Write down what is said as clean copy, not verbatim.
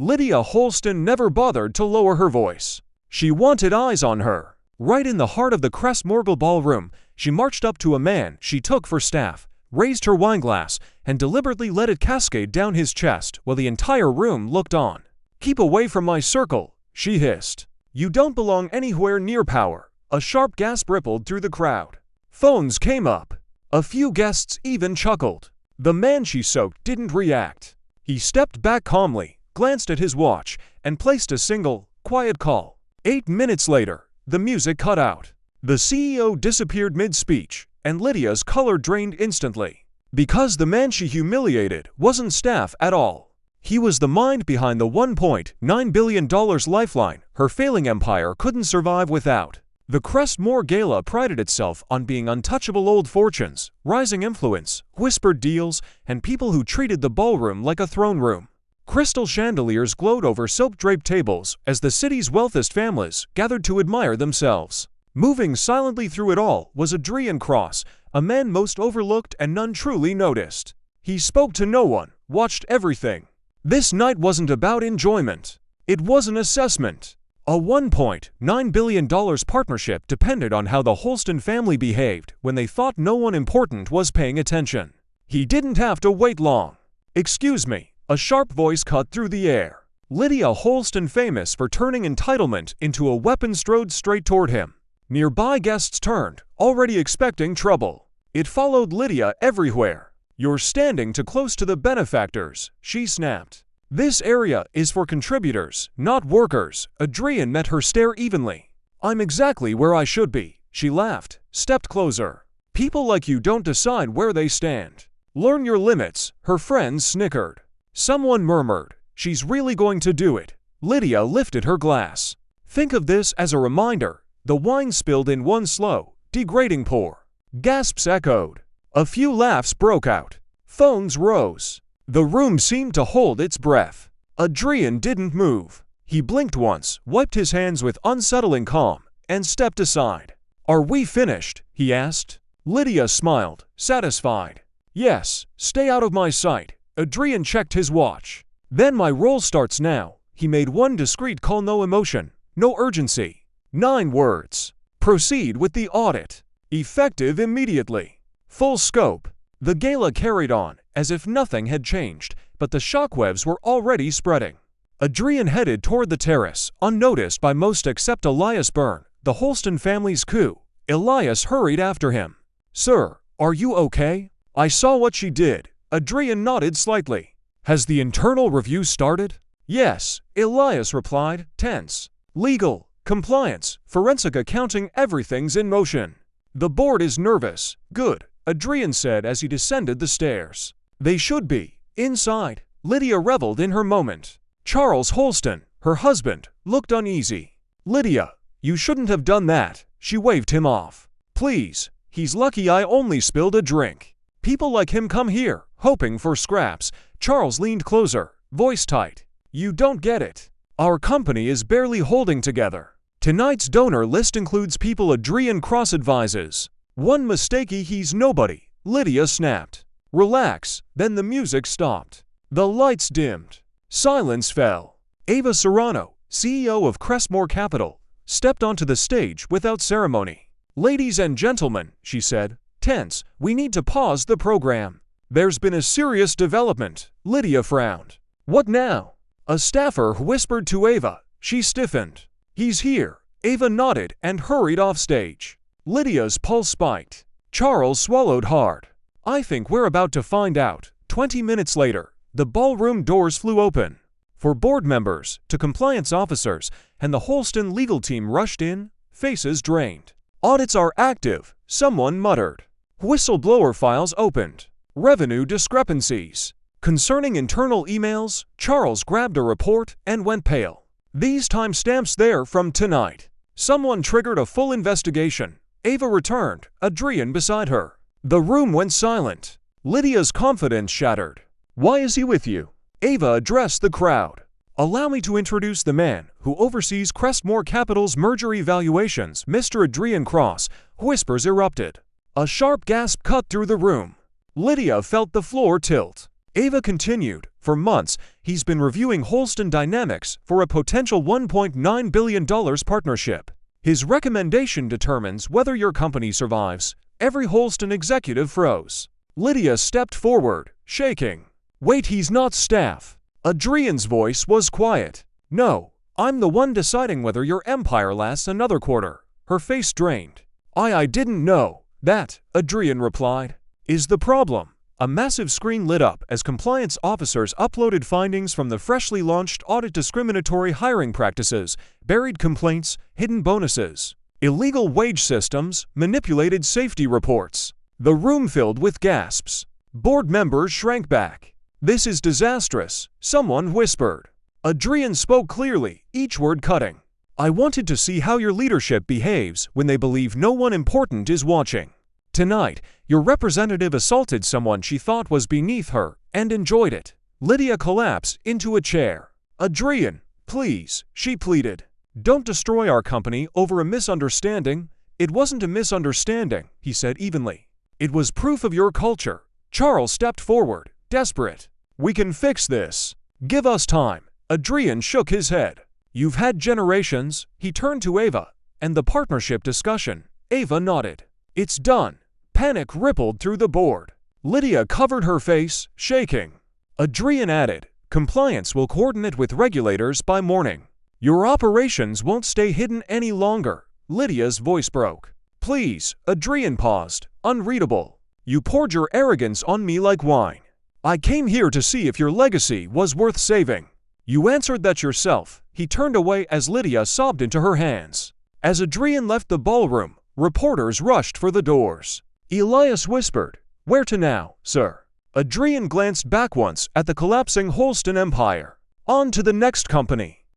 Lydia Holston never bothered to lower her voice. She wanted eyes on her. Right in the heart of the Crestmorgle ballroom, she marched up to a man she took for staff, raised her wineglass, and deliberately let it cascade down his chest while the entire room looked on. "Keep away from my circle," she hissed. "You don't belong anywhere near power." A sharp gasp rippled through the crowd. Phones came up. A few guests even chuckled. The man she soaked didn't react. He stepped back calmly, glanced at his watch, and placed a single, quiet call. 8 minutes later, the music cut out. The CEO disappeared mid-speech, and Lydia's color drained instantly. Because the man she humiliated wasn't staff at all. He was the mind behind the $1.9 billion lifeline her failing empire couldn't survive without. The Crestmore Gala prided itself on being untouchable old fortunes, rising influence, whispered deals, and people who treated the ballroom like a throne room. Crystal chandeliers glowed over silk-draped tables as the city's wealthiest families gathered to admire themselves. Moving silently through it all was Adrian Cross, a man most overlooked and none truly noticed. He spoke to no one, watched everything. This night wasn't about enjoyment. It was an assessment. A $1.9 billion partnership depended on how the Holston family behaved when they thought no one important was paying attention. He didn't have to wait long. "Excuse me," a sharp voice cut through the air. Lydia Holston, famous for turning entitlement into a weapon, strode straight toward him. Nearby guests turned, already expecting trouble. It followed Lydia everywhere. "You're standing too close to the benefactors," she snapped. "This area is for contributors, not workers." Adrian met her stare evenly. "I'm exactly where I should be," she laughed, stepped closer. "People like you don't decide where they stand. Learn your limits," her friends snickered. Someone murmured, "She's really going to do it." Lydia lifted her glass. "Think of this as a reminder." The wine spilled in one slow, degrading pour. Gasps echoed. A few laughs broke out. Phones rose. The room seemed to hold its breath. Adrian didn't move. He blinked once, wiped his hands with unsettling calm, and stepped aside. "Are we finished?" he asked. Lydia smiled, satisfied. "Yes, stay out of my sight." Adrian checked his watch. "Then my role starts now." He made one discreet call, no emotion, no urgency. 9 words. "Proceed with the audit. Effective immediately. Full scope." The gala carried on, as if nothing had changed, but the shockwaves were already spreading. Adrian headed toward the terrace, unnoticed by most except Elias Byrne, the Holston family's coup. Elias hurried after him. "Sir, are you okay?" "I saw what she did." Adrian nodded slightly. "Has the internal review started?" "Yes," Elias replied, tense. "Legal, compliance, forensic accounting, everything's in motion." "The board is nervous." "Good," Adrian said as he descended the stairs. "They should be." Inside, Lydia reveled in her moment. Charles Holston, her husband, looked uneasy. "Lydia, you shouldn't have done that." She waved him off. "Please, he's lucky I only spilled a drink. People like him come here, hoping for scraps." Charles leaned closer, voice tight. "You don't get it. Our company is barely holding together. Tonight's donor list includes people Adrian Cross advises. One mistake, he's nobody." Lydia snapped. "Relax." Then the music stopped. The lights dimmed. Silence fell. Ava Serrano, CEO of Crestmore Capital, stepped onto the stage without ceremony. "Ladies and gentlemen," she said, tense, "we need to pause the program. There's been a serious development." Lydia frowned. "What now?" A staffer whispered to Ava. She stiffened. "He's here." Ava nodded and hurried off stage. Lydia's pulse spiked. Charles swallowed hard. "I think we're about to find out." 20 minutes later, the ballroom doors flew open. For board members, to compliance officers, and the Holston legal team rushed in, faces drained. "Audits are active," someone muttered. Whistleblower files opened. Revenue discrepancies. Concerning internal emails, Charles grabbed a report and went pale. "These timestamps there from tonight." Someone triggered a full investigation. Ava returned, Adrian beside her. The room went silent. Lydia's confidence shattered. "Why is he with you?" Ava addressed the crowd. "Allow me to introduce the man who oversees Crestmore Capital's merger evaluations, Mr. Adrian Cross." Whispers erupted. A sharp gasp cut through the room. Lydia felt the floor tilt. Ava continued. For months, he's been reviewing Holston Dynamics for a potential $1.9 billion partnership. His recommendation determines whether your company survives. Every Holston executive froze. Lydia stepped forward, shaking. Wait, he's not staff. Adrian's voice was quiet. No, I'm the one deciding whether your empire lasts another quarter. Her face drained. I didn't know that, Adrian replied. Is the problem? A massive screen lit up as compliance officers uploaded findings from the freshly launched audit: discriminatory hiring practices, buried complaints, hidden bonuses, illegal wage systems, manipulated safety reports. The room filled with gasps. Board members shrank back. This is disastrous, someone whispered. Adrian spoke clearly, each word cutting. I wanted to see how your leadership behaves when they believe no one important is watching. Tonight, your representative assaulted someone she thought was beneath her and enjoyed it. Lydia collapsed into a chair. Adrian, please, she pleaded. Don't destroy our company over a misunderstanding. It wasn't a misunderstanding, he said evenly. It was proof of your culture. Charles stepped forward, desperate. We can fix this. Give us time. Adrian shook his head. You've had generations. He turned to Ava, and the partnership discussion. Ava nodded. It's done. Panic rippled through the board. Lydia covered her face, shaking. Adrian added, compliance will coordinate with regulators by morning. Your operations won't stay hidden any longer. Lydia's voice broke. Please, Adrian paused, unreadable. You poured your arrogance on me like wine. I came here to see if your legacy was worth saving. You answered that yourself. He turned away as Lydia sobbed into her hands. As Adrian left the ballroom, reporters rushed for the doors. Elias whispered, where to now, sir? Adrian glanced back once at the collapsing Holston empire. On to the next company.